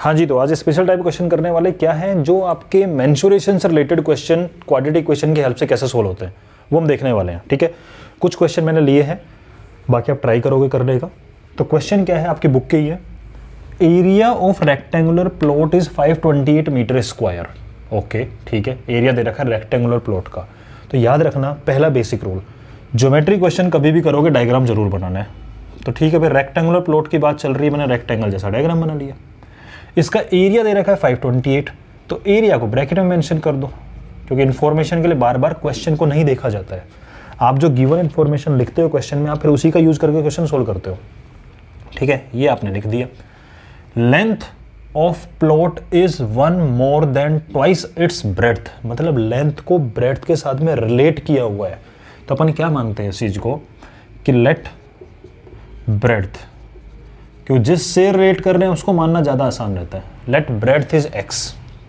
हाँ जी, तो आज स्पेशल टाइप क्वेश्चन करने वाले क्या हैं जो आपके मेंसुरेशन से रिलेटेड क्वेश्चन क्वाड्रेटिक क्वेश्चन की हेल्प से कैसे सोल्व होते हैं वो हम देखने वाले हैं। ठीक है, कुछ क्वेश्चन मैंने लिए हैं, बाकी आप ट्राई करोगे करने का। तो क्वेश्चन क्या है, आपकी बुक के ही है। Area of rectangular plot is 528 meter square. Okay ठीक है, एरिया दे रखा है रेक्टेंगुलर प्लॉट का। तो याद रखना पहला बेसिक रूल, ज्योमेट्री क्वेश्चन कभी भी करोगे डायग्राम जरूर बनाना है। तो ठीक है, फिर रेक्टेंगुलर प्लॉट की बात चल रही है, मैंने रेक्टेंगल जैसा डायग्राम बना लिया। इसका एरिया दे रखा है 528, तो एरिया को ब्रैकेट में मेंशन कर दो, क्योंकि इन्फॉर्मेशन के लिए बार बार क्वेश्चन को नहीं देखा जाता है। आप जो गिवन इन्फॉर्मेशन लिखते हो क्वेश्चन में, आप फिर उसी का यूज करके क्वेश्चन सोल्व करते हो। ठीक है, ये आपने लिख दिया। Length of plot is 1 more than twice its breadth, मतलब लेंथ को ब्रेड्थ के साथ में रिलेट किया हुआ है। तो अपन क्या मानते हैं इस चीज को कि लेट ब्रेड्थ, क्यों जिससे रिलेट कर रहे हैं उसको मानना ज़्यादा आसान रहता है। Let breadth is x।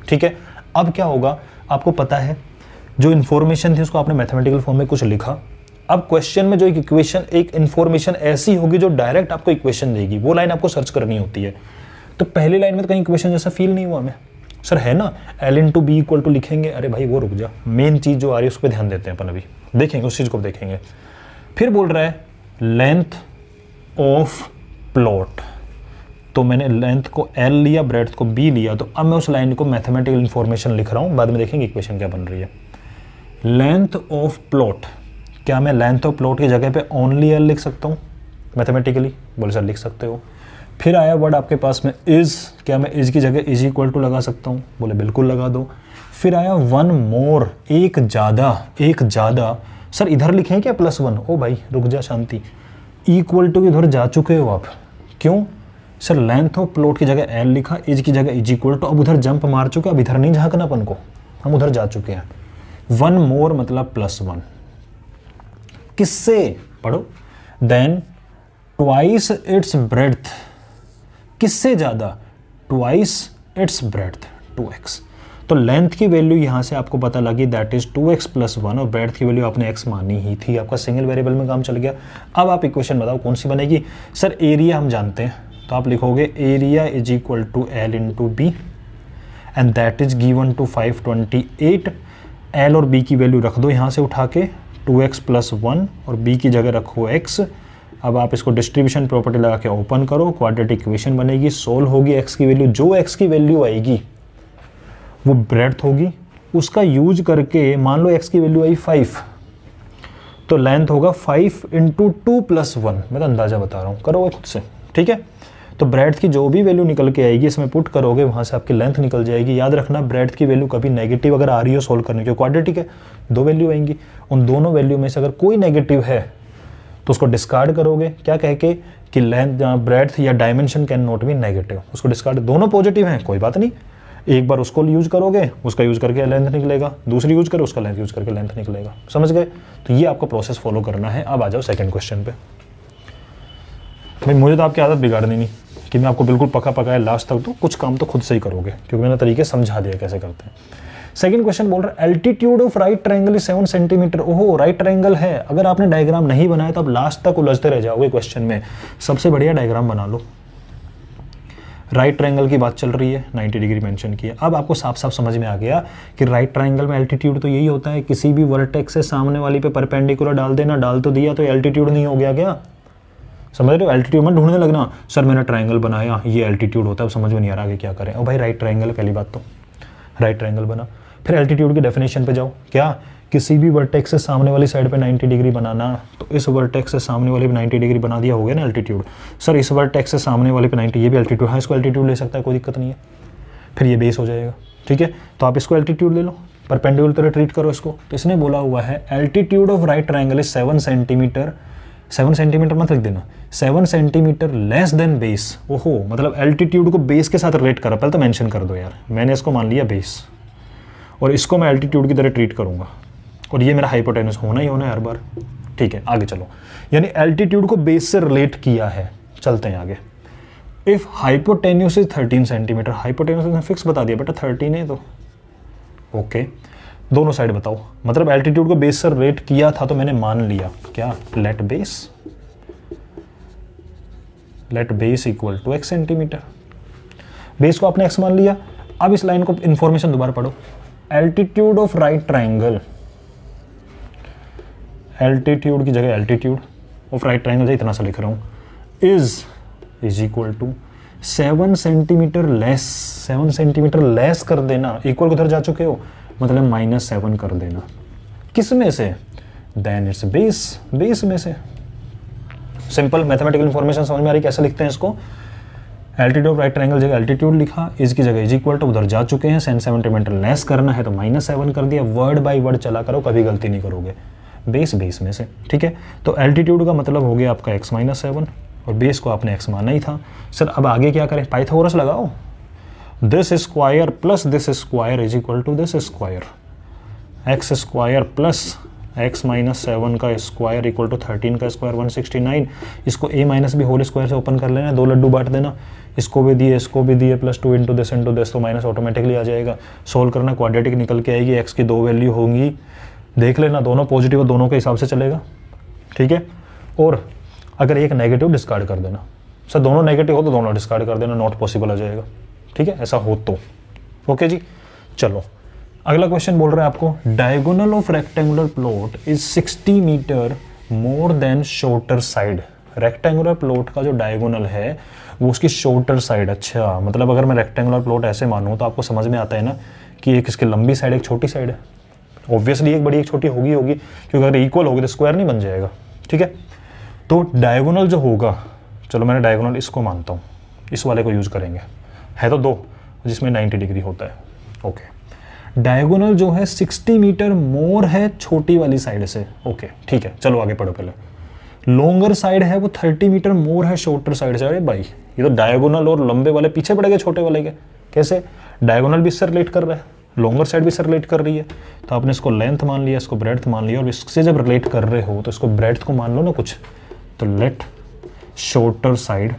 ठीक है, अब क्या होगा आपको पता है, जो इन्फॉर्मेशन थी उसको आपने मैथमेटिकल फॉर्म में कुछ लिखा। अब क्वेश्चन में जो एक इक्वेशन, एक इन्फॉर्मेशन ऐसी होगी जो डायरेक्ट आपको इक्वेशन देगी, वो लाइन आपको सर्च करनी होती है। तो पहली लाइन में तो कहीं इक्वेशन जैसा फील नहीं हुआ हमें, सर है ना L × B = लिखेंगे। अरे भाई वो रुक जा, मेन चीज़ जो आ रही है उस पर ध्यान देते हैं अपन, अभी देखेंगे उस चीज़ को देखेंगे। फिर बोल रहा है लेंथ ऑफ प्लॉट, तो मैंने लेंथ को L लिया, ब्रेड्थ को B लिया। तो अब मैं उस लाइन को मैथमेटिकल इंफॉर्मेशन लिख रहा हूँ, बाद में देखेंगे इक्वेशन क्या बन रही है। लेंथ ऑफ प्लॉट, क्या मैं लेंथ ऑफ प्लॉट की जगह पे ओनली L लिख सकता हूँ मैथमेटिकली? बोले सर लिख सकते हो। फिर आया वर्ड आपके पास में इज, क्या मैं इज की जगह इज इक्वल टू लगा सकता हूँ? बोले बिल्कुल लगा दो। फिर आया 1 मोर, एक ज़्यादा। सर इधर लिखें क्या +1? ओ भाई रुक जा शांति, इक्वल टू इधर जा चुके हो आप। क्यों सर? लेंथ ऑफ प्लॉट की जगह L लिखा, इज की जगह इज इक्वल टू, अब उधर जंप मार चुके, अब इधर नहीं झांकना अपन को, हम उधर जा चुके हैं। 1 मोर मतलब +1, किससे पढ़ो? देन ट्वाइस इट्स ब्रेड्थ, किससे ज़्यादा? Twice its breadth 2x। तो लेंथ की वैल्यू यहाँ से आपको पता लगी, दैट इज 2x + 1, और ब्रेड्थ की वैल्यू आपने x मानी ही थी, आपका सिंगल वेरिएबल में काम चल गया। अब आप इक्वेशन बताओ कौन सी बनेगी? सर एरिया हम जानते हैं, तो आप लिखोगे area is equal to L × B and that is given to 528। L और B की वैल्यू रख दो यहाँ से उठा के, 2x + 1 और B की जगह रखो x। अब आप इसको डिस्ट्रीब्यूशन प्रॉपर्टी लगा के ओपन करो, क्वाड्रेटिक इक्वेशन बनेगी, सोल्व होगी। x की वैल्यू, जो x की वैल्यू आएगी वो ब्रेड्थ होगी, उसका यूज करके मान लो x की वैल्यू आई 5, तो लेंथ होगा 5 × 2 + 1। मैं तो अंदाजा बता रहा हूँ, करोगे खुद से। ठीक है, तो ब्रेड्थ की जो भी वैल्यू निकल के आएगी इसमें पुट करोगे, वहाँ से आपकी लेंथ निकल जाएगी। याद रखना ब्रेड्थ की वैल्यू कभी नेगेटिव अगर आ रही हो सोल्व करने के, क्वाड्रेटिक है, 2 वैल्यू आएंगी, उन दोनों वैल्यू में से अगर कोई नेगेटिव है तो उसको डिस्कार्ड करोगे, क्या कह के कि लेंथ ब्रेड्थ या dimension can not be negative, उसको डिस्कार्ड। दोनों पॉजिटिव हैं कोई बात नहीं, एक बार उसको यूज करोगे, उसका यूज करके लेंथ निकलेगा, दूसरी यूज करो उसका लेंथ यूज करके लेंथ निकलेगा। समझ गए? तो ये आपको प्रोसेस फॉलो करना है। अब आ जाओ सेकंड क्वेश्चन पे। भाई मुझे तो आपकी आदत बिगाड़नी नहीं कि मैं आपको बिल्कुल पका है लास्ट तक, तो कुछ काम तो खुद से ही करोगे, क्योंकि मैंने तरीके समझा दिया कैसे करते हैं। सेकंड क्वेश्चन बोल रहा है altitude of right triangle is 7 centimetre. ओहो राइट ट्रायंगल है, अगर आपने डायग्राम नहीं बनाया तो आप लास्ट तक उलझते रह जाओगे क्वेश्चन में। सबसे बढ़िया डायग्राम बना लो। राइट ट्रायंगल की बात चल रही है, 90 डिग्री मेंशन किया। अब आपको साफ साफ समझ में आ गया कि राइट ट्रायंगल में एल्टीट्यूड तो यही होता है, किसी भी वर्टेक्स से सामने वाली पे परपेंडिकुलर डाल देना, डाल तो दिया तो एल्टीट्यूड नहीं हो गया क्या? समझ रहे हो? एल्टीट्यूड में ढूंढने लगना, सर मैंने ट्रायंगल बनाया ये एल्टीट्यूड होता है, अब समझ में नहीं आ रहा आगे क्या करें। ओ भाई राइट ट्रायंगल है, पहली बात तो राइट ट्रायंगल बना। फिर एल्टीट्यूड की डेफिनेशन पे जाओ, क्या? किसी भी वर्टेक्स से सामने वाली साइड पे 90 डिग्री बनाना, तो इस वर्टेक्स से सामने वाली पे 90 डिग्री बना दिया, हो गया ना एल्टीट्यूड। सर इस वर्टेक्स से सामने वाली पे 90, ये भी एल्टीट्यूड, हाँ इसको एल्टीट्यूड ले सकता है, कोई दिक्कत नहीं है। फिर ये बेस हो जाएगा। ठीक है, तो आप इसको एल्टीट्यूड ले लो, परपेंडिकुलर तरह ट्रीट करो इसको। तो इसने बोला हुआ है altitude of right triangle is 7 centimetre. 7 centimetre मत लिख देना, 7 सेंटीमीटर लेस देन बेस। ओहो मतलब एल्टीट्यूड को बेस के साथ रिलेट करो, पहले तो मेंशन कर दो यार। मैंने इसको मान लिया बेस, और इसको मैं एल्टीट्यूड की तरह ट्रीट करूंगा, और ये मेरा हाइपोटेन्यूस होना ही होना है हर बार। ठीक है, आगे चलो, यानी एल्टीट्यूड को बेस से रिलेट किया है। चलते हैं आगे। If hypotenuse is 13 centimetre, hypotenuse fix बता दिया बेटा 13 है, तो ओके दोनों साइड बताओ। मतलब एल्टीट्यूड को बेस से रिलेट किया था तो मैंने मान लिया, क्या? Let base equal to x centimeter. Base को आपने x मान लिया। अब इस लाइन को इंफॉर्मेशन दोबारा पढ़ो, altitude of right triangle, altitude की जगह एल्टीट्यूड ऑफ राइट ट्राइंगल, इतना सा लिख रहा हूँ, is equal to 7 centimeter less, 7 centimeter less कर देना, इक्वल किधर जा चुके हो, मतलब -7 कर देना, किस में से, देन इट्स बेस, बेस में से। सिंपल मैथमेटिकल इंफॉर्मेशन समझ में आ रही, कैसे लिखते हैं इसको, एल्टीट्यूड ऑफ राइट ट्राइंगल जगह एल्टीट्यूड लिखा, इज की जगह इज इक्वल टू, उधर जा चुके हैं, 7 सेंटीमीटर लेस करना है तो -7 कर दिया, वर्ड बाय वर्ड चला करो, कभी गलती नहीं करोगे, बेस बेस में से, ठीक है। तो एल्टीट्यूड का मतलब हो गया आपका x - 7 और बेस को आपने x माना ही था। सर अब आगे क्या करें, पाइथागोरस लगाओ, this square plus this square is equal to this square, x square plus x - 7 का स्क्वायर इक्वल टू 13 का स्क्वायर 169, इसको a माइनस भी होल स्क्वायर से ओपन कर लेना, 2 लड्डू बांट देना, इसको भी दिए इसको भी दिए, प्लस 2 इंटू दिस तो माइनस ऑटोमेटिकली आ जाएगा, सोल्व करना, क्वाड्रेटिक निकल के आएगी, x की 2 वैल्यू होंगी, देख लेना दोनों पॉजिटिव दोनों के हिसाब से चलेगा, ठीक है। और अगर एक नेगेटिव डिस्कार्ड कर देना, सर दोनों नेगेटिव हो तो दोनों डिस्कार्ड कर देना, नॉट पॉसिबल आ जाएगा, ठीक है, ऐसा हो तो ओके जी। चलो अगला क्वेश्चन बोल रहा है आपको, diagonal of rectangular plot is 60 meter more than shorter side, rectangular plot का जो डायगोनल है वो उसकी शॉर्टर साइड, अच्छा मतलब अगर मैं रेक्टेंगुलर प्लॉट ऐसे मानूँ तो आपको समझ में आता है ना कि एक इसकी लंबी साइड एक छोटी साइड है, ऑब्वियसली एक बड़ी एक छोटी होगी क्योंकि अगर इक्वल होगी तो स्क्वायर नहीं बन जाएगा, ठीक है। तो डायगोनल जो होगा, चलो मैंने डायगोनल इसको मानता हूँ, इस वाले को यूज करेंगे, है तो 2 जिसमें 90 डिग्री होता है, ओके। डायगोनल जो है 60 मीटर मोर है छोटी वाली साइड से, ओके ठीक है, चलो आगे पढ़ो पहले। लॉन्गर साइड है वो 30 मीटर मोर है शॉर्टर साइड से, अरे भाई ये तो डायगोनल और लंबे वाले पीछे पड़ गए छोटे वाले के, कैसे, डायगोनल भी इससे रिलेट कर रहा है, लॉन्गर साइड भी इससे रिलेट कर रही है, तो आपने इसको लेंथ मान लिया, इसको ब्रेड्थ मान लिया, और इससे जब रिलेट कर रहे हो तो इसको ब्रेड्थ को मान लो ना कुछ, तो let shorter side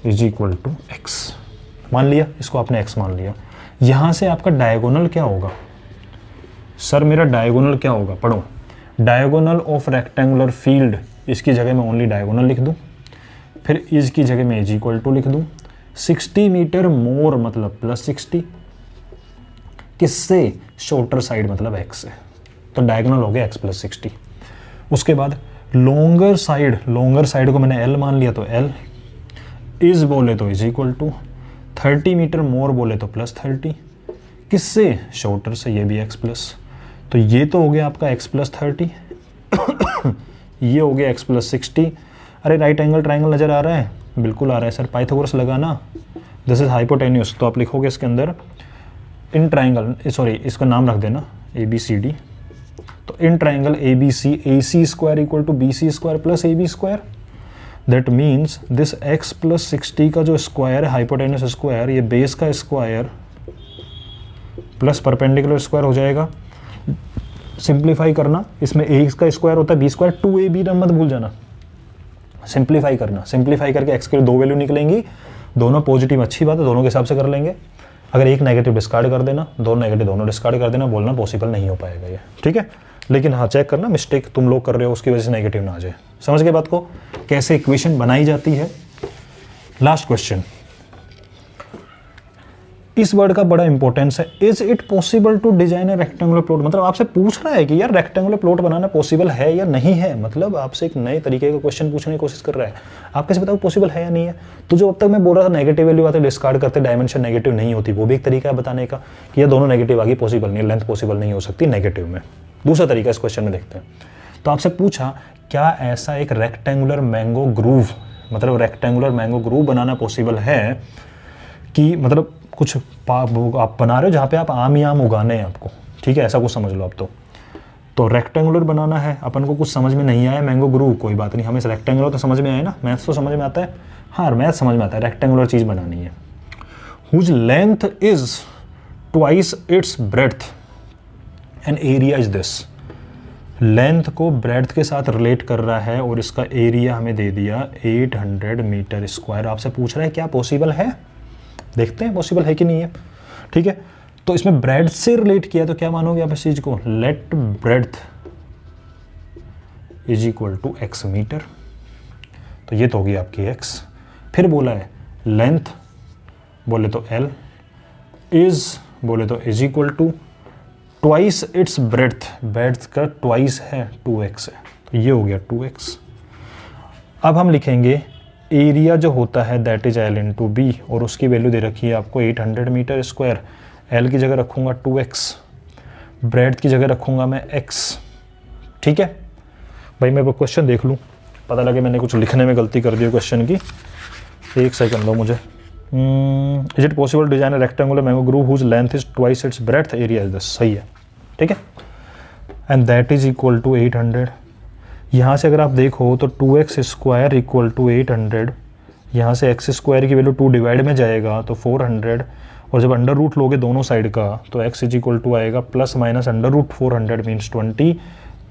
is equal to x मान लिया, इसको आपने x मान लिया। यहां से आपका डायगोनल क्या होगा, सर मेरा डायगोनल क्या होगा, पढ़ो, डायगोनल ऑफ रेक्टेंगुलर फील्ड, इसकी जगह मैं ओनली डायगोनल लिख दूं, फिर इसकी जगह मैं इज इक्वल टू लिख दूं, 60 मीटर मोर मतलब +60, किससे, शॉर्टर साइड मतलब x से, तो डायगोनल हो गया x + 60। उसके बाद लॉन्गर साइड को मैंने l मान लिया तो l, इज बोले तो is equal to, 30 meter more बोले तो +30, किससे, शॉर्टर से, ये भी x प्लस, तो ये तो हो गया आपका x + 30 ये हो गया x + 60। अरे राइट एंगल ट्राइंगल नजर आ रहा है, बिल्कुल आ रहा है सर, पाइथागोरस लगाना, दिस इज हाइपोटेन्यूस, तो आप लिखोगे इसके अंदर इन ट्राइंगल, सॉरी इसका नाम रख देना ABCD, तो in triangle ABC AC square equal to BC square plus AB square, that means this x + 60 का जो स्क्वायर है हाइपोटेन्यूस स्क्वायर, ये बेस का स्क्वायर प्लस परपेंडिकुलर स्क्वायर हो जाएगा। सिंप्लीफाई करना, इसमें a का स्क्वायर होता है b स्क्वायर, 2ab मत भूल जाना, सिंप्लीफाई करना, सिंप्लीफाई करके x के 2 वैल्यू निकलेंगी, दोनों पॉजिटिव, अच्छी बात है, दोनों के हिसाब से कर लेंगे, अगर एक नेगेटिव डिस्कार्ड कर देना, दोनों नेगेटिव दोनों डिस्कार्ड कर देना, बोलना पॉसिबल नहीं हो पाएगा ये, ठीक है। लेकिन हाँ चेक करना मिस्टेक तुम लोग कर रहे हो उसकी वजह से नेगेटिव ना आ जाए, समझ गए बात को, कैसे इक्वेशन बनाई जाती है। लास्ट क्वेश्चन, इस वर्ड का बड़ा इंपॉर्टेंस है, is it possible to design a rectangular plot, मतलब आपसे पूछ रहा है कि यार रेक्टेंगुलर प्लॉट बनाना पॉसिबल है या नहीं है, मतलब आपसे एक नए तरीके का क्वेश्चन पूछने की कोशिश कर रहा है, आप कैसे बताओ पॉसिबल है या नहीं है। तो जो अब तक मैं बोल रहा था नेगेटिव वैल्यू आते डिस्कार्ड करते, डायमेंशन नेगेटिव नहीं होती, वो भी एक तरीका है बताने का कि ये दोनों नेगेटिव आगे पॉसिबल नहीं है, लेंथ पॉसिबल नहीं हो सकती नेगेटिव में। दूसरा तरीका इस क्वेश्चन में देखते हैं, तो आपसे पूछा क्या ऐसा एक रेक्टेंगुलर मैंगो ग्रूव, मतलब रेक्टेंगुलर मैंगो ग्रूव बनाना पॉसिबल है कि मतलब कुछ आप बना रहे हो जहाँ पे आप आम ही आम उगाने हैं आपको, ठीक है, ऐसा कुछ समझ लो आप। तो रेक्टेंगुलर बनाना है, अपन को कुछ समझ में नहीं आया मैंगो ग्रूव, कोई बात नहीं, हमें रेक्टेंगुलर तो समझ में आए ना, मैथ्स तो समझ में आता है, हाँ मैथ समझ में आता है, रेक्टेंगुलर चीज़ बनानी है। Whose length is twice its breadth and area is this, length को ब्रेड्थ के साथ रिलेट कर रहा है और इसका एरिया हमें दे दिया 800 मीटर स्क्वायर। आपसे पूछ रहा है क्या पॉसिबल है, देखते हैं पॉसिबल है कि नहीं है, ठीक है। तो इसमें ब्रेड्थ से रिलेट किया तो क्या मानोगे आप इस चीज को, let breadth is equal to x meter, तो ये तो होगी आपकी x। फिर बोला है लेंथ बोले तो L, इज बोले तो is equal to twice its breadth का ट्वाइस है 2x है, तो ये हो गया 2x। अब हम लिखेंगे एरिया जो होता है that is L into B, और उसकी वैल्यू दे रखी है आपको 800 मीटर स्क्वायर। L की जगह रखूँगा 2x, ब्रेड्थ की जगह रखूँगा मैं x। ठीक है भाई, मैं क्वेश्चन देख लूँ, पता लगे मैंने कुछ लिखने में गलती कर दी क्वेश्चन की। एक सेकंड दो मुझे। Is it possible design a rectangular mango grove whose length is twice its breadth, area is this, सही है। ठीक है, and that is equal to 800। यहाँ से अगर आप देखो तो 2x स्क्वायर इक्वल टू 800, यहाँ से x स्क्वायर की वैल्यू 2 डिवाइड में जाएगा तो 400, और जब अंडर रूट लोगे दोनों साइड का तो x इज इक्वल टू आएगा plus minus under root 400 means 20।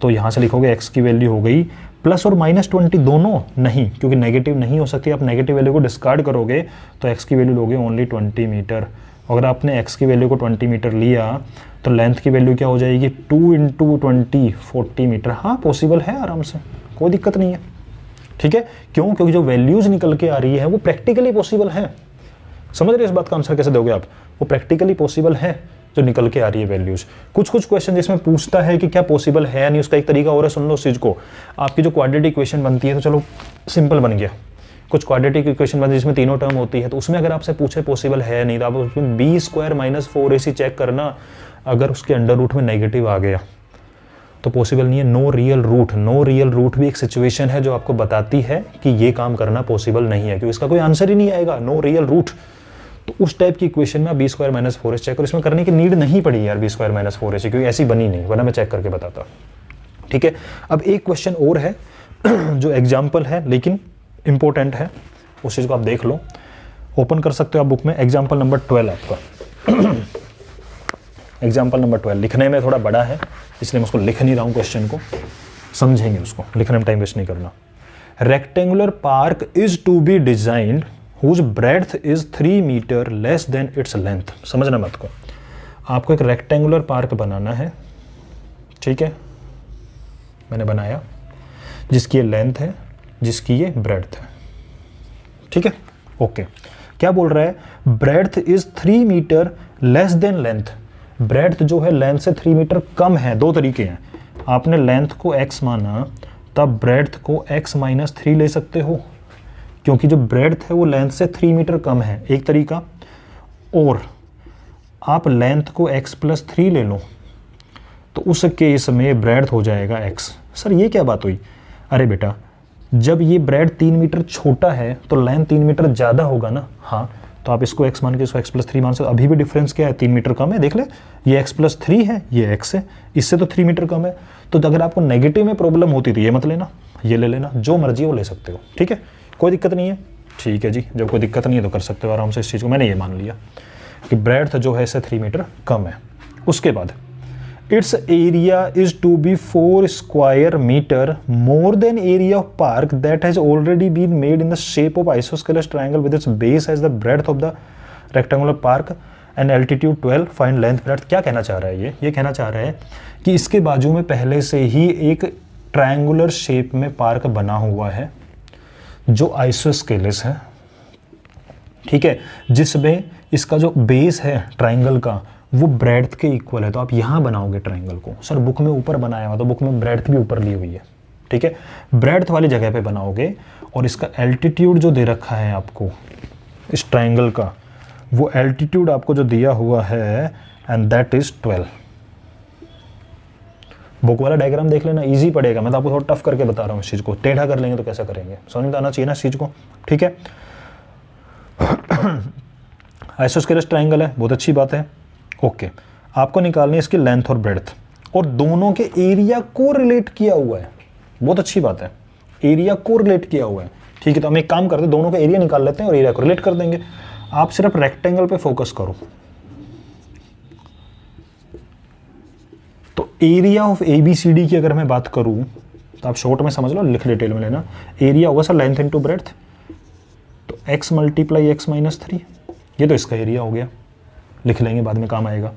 तो यहाँ से लिखोगे x की वैल्यू हो गई प्लस और माइनस 20 दोनों नहीं, क्योंकि नेगेटिव नहीं हो सकती। आप नेगेटिव वैल्यू को डिस्कार्ड करोगे तो x की वैल्यू लोगे ओनली 20 मीटर। अगर आपने x की वैल्यू को 20 मीटर लिया तो लेंथ की वैल्यू क्या हो जाएगी 2 इंटू 20 40 मीटर। हाँ पॉसिबल है, आराम से, कोई दिक्कत नहीं है। ठीक है, क्यों? क्योंकि जो वैल्यूज़ निकल के आ रही है वो प्रैक्टिकली पॉसिबल है। समझ रहे इस बात का आंसर कैसे दोगे आप? वो प्रैक्टिकली पॉसिबल है जो निकल के आ रही है वैल्यूज़। कुछ क्वेश्चन जिसमें पूछता है कि क्या पॉसिबल है, नहीं, उसका एक तरीका और है, सुन लो उस चीज़ को। आपकी जो क्वाड्रेटिक इक्वेशन बनती है तो चलो सिंपल बन गया। कुछ क्वाड्रेटिक इक्वेशन बनती है जिसमें तीनों टर्म होती है, तो उसमें अगर आपसे पूछे पॉसिबल है नहीं, तो आप उसमें B square minus 4ac check करना। अगर उसके अंडर रूट में नेगेटिव आ गया तो पॉसिबल नहीं है। No real root, no real root भी एक सिचुएशन है जो आपको बताती है कि ये काम करना पॉसिबल नहीं है, क्योंकि इसका कोई आंसर ही नहीं आएगा, नो रियल रूट। तो उस टाइप की इक्वेशन में आप B square minus 4ac check करो। इसमें करने की नीड नहीं पड़ी यार बी स्क्वायर माइनस 4ac, क्योंकि ऐसी बनी नहीं, वरना मैं चेक करके बताता। ठीक है, अब एक क्वेश्चन और है जो एग्जाम्पल है लेकिन इंपॉर्टेंट है, उस चीज़ को आप देख लो। ओपन कर सकते हो आप बुक में, एग्जाम्पल नंबर 12 आपका। एग्जाम्पल नंबर 12 लिखने में थोड़ा बड़ा है, इसलिए मैं उसको लिख नहीं रहा हूँ, क्वेश्चन को समझेंगे, उसको लिखने में टाइम वेस्ट नहीं करना। Rectangular park is to be designed whose breadth is 3 meter less than its length. समझना मत को, आपको एक रेक्टेंगुलर पार्क बनाना है। ठीक है, मैंने बनाया, जिसकी ये लेंथ है, जिसकी ये ब्रेड्थ है। ठीक है, ओके। क्या बोल रहा है? Breadth is 3 meter less than length. Breadth जो है लेंथ से 3 मीटर कम है। दो तरीके हैं, आपने लेंथ को x माना तब ब्रेड्थ को x माइनस 3 ले सकते हो, क्योंकि जो ब्रेड्थ है वो लेंथ से 3 मीटर कम है, एक तरीका। और आप लेंथ को x प्लस 3 ले लो तो उस केस में ब्रेड्थ हो जाएगा x। सर ये क्या बात हुई? अरे बेटा, जब ये ब्रेड 3 मीटर छोटा है तो लेंथ 3 मीटर ज़्यादा होगा ना। हाँ, तो आप इसको x मान के इसको x प्लस 3 मान सकते। अभी भी डिफरेंस क्या है? 3 मीटर कम है। देख ले, ये x प्लस 3 है, ये x है, इससे तो 3 मीटर कम है। तो अगर आपको नेगेटिव में प्रॉब्लम होती तो ये मत लेना, ये ले लेना, जो मर्जी वो ले सकते हो। ठीक है, कोई दिक्कत नहीं है। ठीक है जी, जब कोई दिक्कत नहीं है तो कर सकते हो आराम से इस चीज़ को। मैंने ये मान लिया कि ब्रेड्थ जो है इससे 3 मीटर कम है। उसके बाद its area is to be 4 square meter more than area of park that has already been made in the shape of isosceles triangle with its base as the breadth of the rectangular park and altitude 12 find length breadth. क्या कहना चाह रहा है ये कहना चाह रहा है कि इसके बाजू में पहले से ही एक ट्रायंगुलर शेप में पार्क बना हुआ है जो आइसोस्केलस है। ठीक है, जिसमें इसका जो बेस है ट्रायंगल का वो ब्रेड्थ के इक्वल है। तो आप यहाँ बनाओगे ट्रायंगल को। सर बुक में ऊपर बनाया हुआ, तो बुक में ब्रेड्थ भी ऊपर ली हुई है। ठीक है, ब्रेड्थ वाली जगह पे बनाओगे और इसका एल्टीट्यूड जो दे रखा है आपको इस ट्रायंगल का, वो एल्टीट्यूड आपको जो दिया हुआ है एंड दैट इज 12। बुक वाला डायग्राम देख लेना, इजी पड़ेगा। मैं तो आपको थोड़ा टफ करके बता रहा हूँ इस चीज़ को। टेढ़ा कर लेंगे तो कैसा करेंगे, समझ में आना चाहिए ना इस चीज़ को। ठीक है, आइसोस्केलस ट्रायंगल है, बहुत अच्छी बात है। ओके, आपको निकालनी है इसकी लेंथ और ब्रेड्थ, और दोनों के एरिया को रिलेट किया हुआ है। बहुत अच्छी बात है, एरिया को रिलेट किया हुआ है। ठीक है, तो हम एक काम करते हैं, दोनों का एरिया निकाल लेते हैं और एरिया को रिलेट कर देंगे। आप सिर्फ रेक्टेंगल पे फोकस करो। तो एरिया ऑफ ABCD की अगर मैं बात करूं तो आप शॉर्ट में समझ लो, लिख डिटेल में लेना। एरिया होगा सर लेंथ इंटू ब्रेड्थ, तो x मल्टीप्लाई x माइनस 3, ये तो इसका एरिया हो गया। लिख लेंगे, बाद में काम आएगा।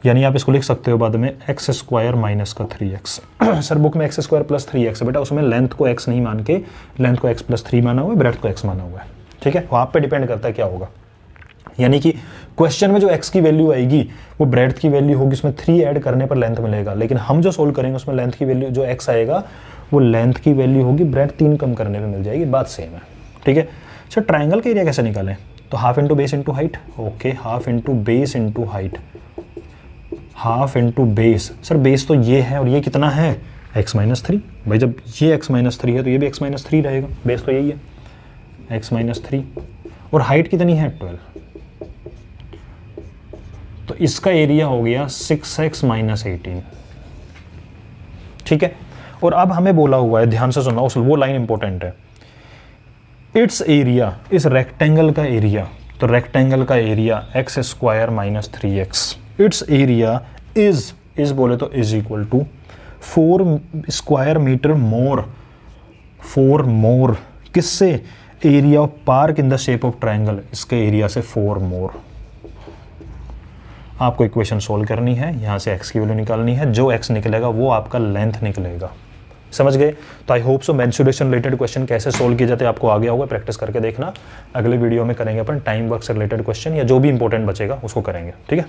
यानी आप इसको लिख सकते हो बाद में x स्क्वायर माइनस का 3x। सर बुक में x स्क्वायर प्लस 3x है बेटा, उसमें लेंथ को x नहीं मान के लेंथ को x प्लस 3 माना हुआ है, ब्रेड्थ को x माना हुआ है। ठीक है, वो आप पे डिपेंड करता है क्या होगा। यानी कि क्वेश्चन में जो x की वैल्यू आएगी वो ब्रेड्थ की वैल्यू होगी, उसमें 3 ऐड करने पर लेंथ मिलेगा, लेकिन हम जो सोल्व करेंगे उसमें लेंथ की वैल्यू जो x आएगा वो लेंथ की वैल्यू होगी ब्रेड्थ 3 कम करने पे मिल जाएगी, बात सेम है। ठीक है, अच्छा ट्राइंगल का एरिया कैसे निकालें, तो half into base into height. Okay, half into base into height, half into base, sir base तो ये है और ये कितना है x-3। भाई जब ये x-3 है तो ये भी x-3 रहेगा, बेस तो यही है x-3 और हाइट कितनी है 12, तो इसका एरिया हो गया 6x - 18। ठीक है, और अब हमें बोला हुआ है, ध्यान से सुनना, उस वो लाइन इंपॉर्टेंट है, इट्स एरिया, इस रेक्टेंगल का एरिया, तो रेक्टेंगल का area x² - 3x, its area is बोले तो is equal to 4 square meter more, 4 more किससे, area of park in the shape of triangle, इसके एरिया से 4 मोर। आपको इक्वेशन सोल्व करनी है, यहाँ से x की वैल्यू निकालनी है, जो x निकलेगा वो आपका लेंथ निकलेगा। समझ गए? तो I hope so mensuration related question कैसे सोल्व किए जाते हैं आपको आ गया होगा, प्रैक्टिस करके देखना। अगले वीडियो में करेंगे अपन टाइम वर्क से रिलेटेड क्वेश्चन, या जो भी इंपॉर्टेंट बचेगा उसको करेंगे। ठीक है।